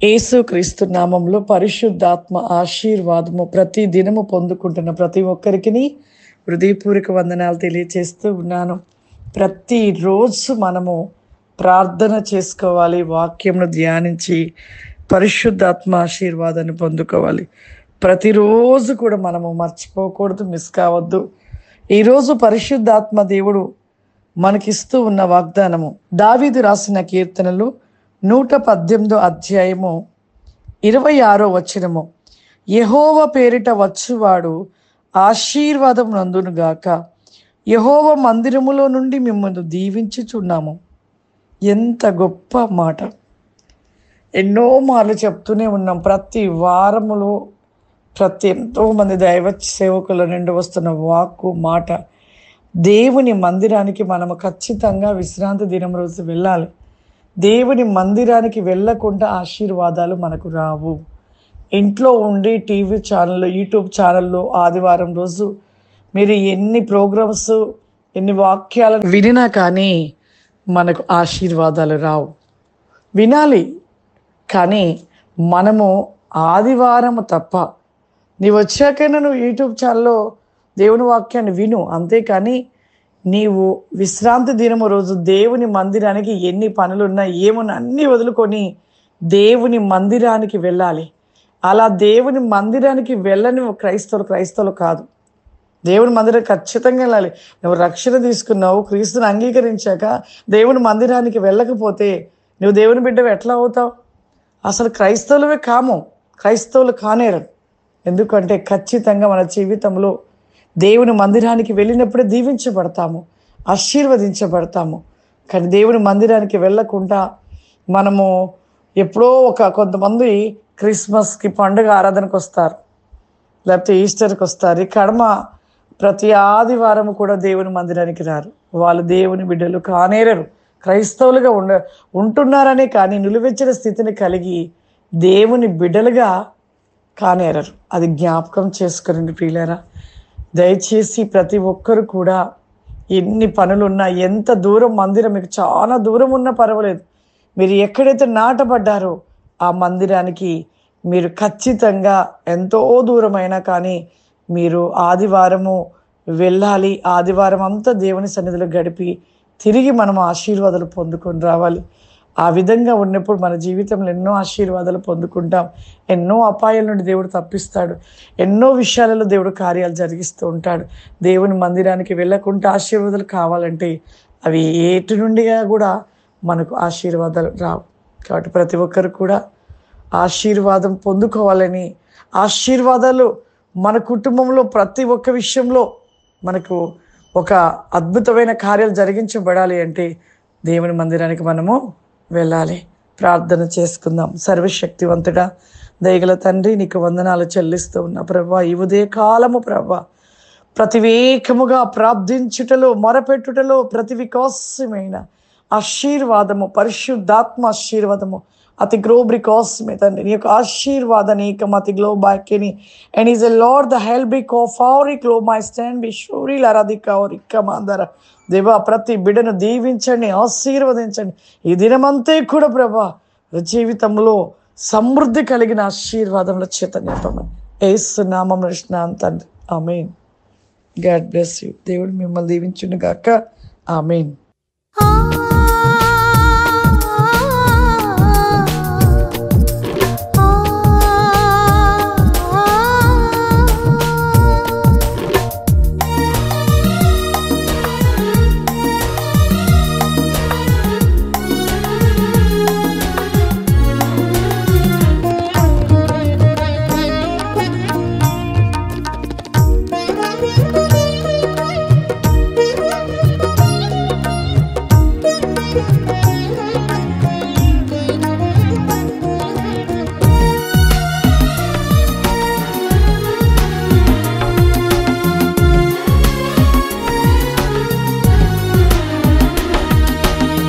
యేసుక్రీస్తు నామంలో పరిశుద్ధాత్మ ఆశీర్వాదము ప్రతి దినము పొందుకుంటున్న ప్రతి ఒక్కరికి హృదయపూర్వక వందనాలు తెలియచేస్తూ ఉన్నాను. ప్రతిరోజు మనము ప్రార్థన చేసుకోవాలి, వాక్యంను ధ్యానించి పరిశుద్ధాత్మ ఆశీర్వాదాన్ని పొందుకోవాలి. ప్రతిరోజు కూడా మనము మర్చిపోకూడదు, మిస్ కావద్దు. ఈరోజు పరిశుద్ధాత్మ దేవుడు మనకిస్తూ ఉన్న వాగ్దానము దావీదు రాసిన కీర్తనలు 118 అధ్యాయము 26 వచనము. యెహోవా పేరిట వచ్చువాడు ఆశీర్వాదం నందునుగాక. యెహోవా మందిరములో నుండి మిమ్మల్ని దీవించుచున్నాము. ఎంత గొప్ప మాట! ఎన్నో మార్లు చెప్తూనే ఉన్నాం. ప్రతి వారములో ఎంతోమంది దైవ సేవకుల నుండి వస్తున్న వాక్కు మాట, దేవుని మందిరానికి మనము ఖచ్చితంగా విశ్రాంతి దినం రోజు వెళ్ళాలి. దేవుని మందిరానికి వెళ్ళకుండా ఆశీర్వాదాలు మనకు రావు. ఇంట్లో ఉండి టీవీ ఛానల్లో, యూట్యూబ్ ఛానల్లో ఆదివారం రోజు మీరు ఎన్ని ప్రోగ్రామ్స్, ఎన్ని వాక్యాలను వినినా కానీ మనకు ఆశీర్వాదాలు రావు. వినాలి, కానీ మనము ఆదివారం తప్ప, నీవు వచ్చాకైనా నువ్వు యూట్యూబ్ ఛానల్లో దేవుని వాక్యాన్ని విను, అంతేకాని నీవు విశ్రాంతి దినము రోజు దేవుని మందిరానికి ఎన్ని పనులున్నా ఏమున్నా అన్నీ వదులుకొని దేవుని మందిరానికి వెళ్ళాలి. అలా దేవుని మందిరానికి వెళ్ళని క్రైస్తవులు కాదు. దేవుని మందిరం ఖచ్చితంగా వెళ్ళాలి. నువ్వు రక్షణ తీసుకున్నావు, క్రీస్తుని అంగీకరించాక దేవుని మందిరానికి వెళ్ళకపోతే నువ్వు దేవుని బిడ్డవి ఎట్లా అవుతావు? అసలు క్రైస్తవులవే కాము, క్రైస్తవులు కానేరు. ఎందుకంటే ఖచ్చితంగా మన జీవితంలో దేవుని మందిరానికి వెళ్ళినప్పుడే దీవించబడతాము, ఆశీర్వదించబడతాము. కానీ దేవుని మందిరానికి వెళ్ళకుండా మనము ఎప్పుడో కొంతమంది క్రిస్మస్కి పండుగ ఆరాధనకు వస్తారు, లేకపోతే ఈస్టర్కి వస్తారు. ఈ కడమ ప్రతి ఆదివారం కూడా దేవుని మందిరానికి రారు. వాళ్ళు దేవుని బిడ్డలు కానేరరు. క్రైస్తవులుగా ఉంటున్నారనే కానీ నిలువెచ్చిన స్థితిని కలిగి దేవుని బిడ్డలుగా కానేరరు. అది జ్ఞాపకం చేసుకుని ప్రియులారా, దయచేసి ప్రతి ఒక్కరు కూడా ఎన్ని పనులున్నా, ఎంత దూరం మందిరం, మీకు చాలా దూరం ఉన్నా పర్వాలేదు, మీరు ఎక్కడైతే నాటబడ్డారో ఆ మందిరానికి మీరు ఖచ్చితంగా ఎంతో దూరమైనా కానీ మీరు ఆదివారము వెళ్ళాలి. ఆదివారం అంతా దేవుని సన్నిధిలో గడిపి తిరిగి మనం ఆశీర్వాదాలు పొందుకొని రావాలి. ఆ విధంగా ఉన్నప్పుడు మన జీవితంలో ఎన్నో ఆశీర్వాదాలు పొందుకుంటాం. ఎన్నో అపాయాల నుండి దేవుడు తప్పిస్తాడు. ఎన్నో విషయాలలో దేవుడు కార్యాలు జరిగిస్తూ ఉంటాడు. దేవుని మందిరానికి వెళ్ళకుండా ఆశీర్వాదాలు కావాలంటే అవి ఏటి నుండిగా కూడా మనకు ఆశీర్వాదాలు రావు. కాబట్టి ప్రతి ఒక్కరు కూడా ఆశీర్వాదం పొందుకోవాలని, ఆశీర్వాదాలు మన కుటుంబంలో ప్రతి ఒక్క విషయంలో మనకు ఒక అద్భుతమైన కార్యాలు జరిగించబడాలి అంటే దేవుని మందిరానికి మనము వెళ్ళాలి. ప్రార్థన చేసుకుందాం. సర్వశక్తివంతుడా, దయగల తండ్రి, నీకు వందనాలు చెల్లిస్తూ ఉన్నా ప్రభా. ఈ ఉదయ కాలము ప్రభా, ప్రతివేకముగా ప్రార్థించుటలో, మొరపెట్టుటలో ప్రతి వికాసమైన ఆశీర్వాదము, పరిశుద్ధాత్మ ఆశీర్వాదము అతి గ్లోబ్రి కాస్మే తండ్రి, నీ యొక్క ఆశీర్వాద నీకం అతి గ్లోబాకిని and is a lord the హెల్బిక్ of our glow my stand బి షూరి లరాధిక ఇక్కమాందర. దేవా, ప్రతి బిడ్డను దీవించండి, ఆశీర్వదించండి. ఈ దినమంతే కూడా ప్రభా జీవితంలో సమృద్ధి కలిగిన ఆశీర్వాదముల చేత నింపమని యేసు నామమున అడుగుచున్నాను తండ్రి. ఆమేన్. God bless you. దేవుడు మిమ్మల్ని దీవించును గాక. ఆమేన్.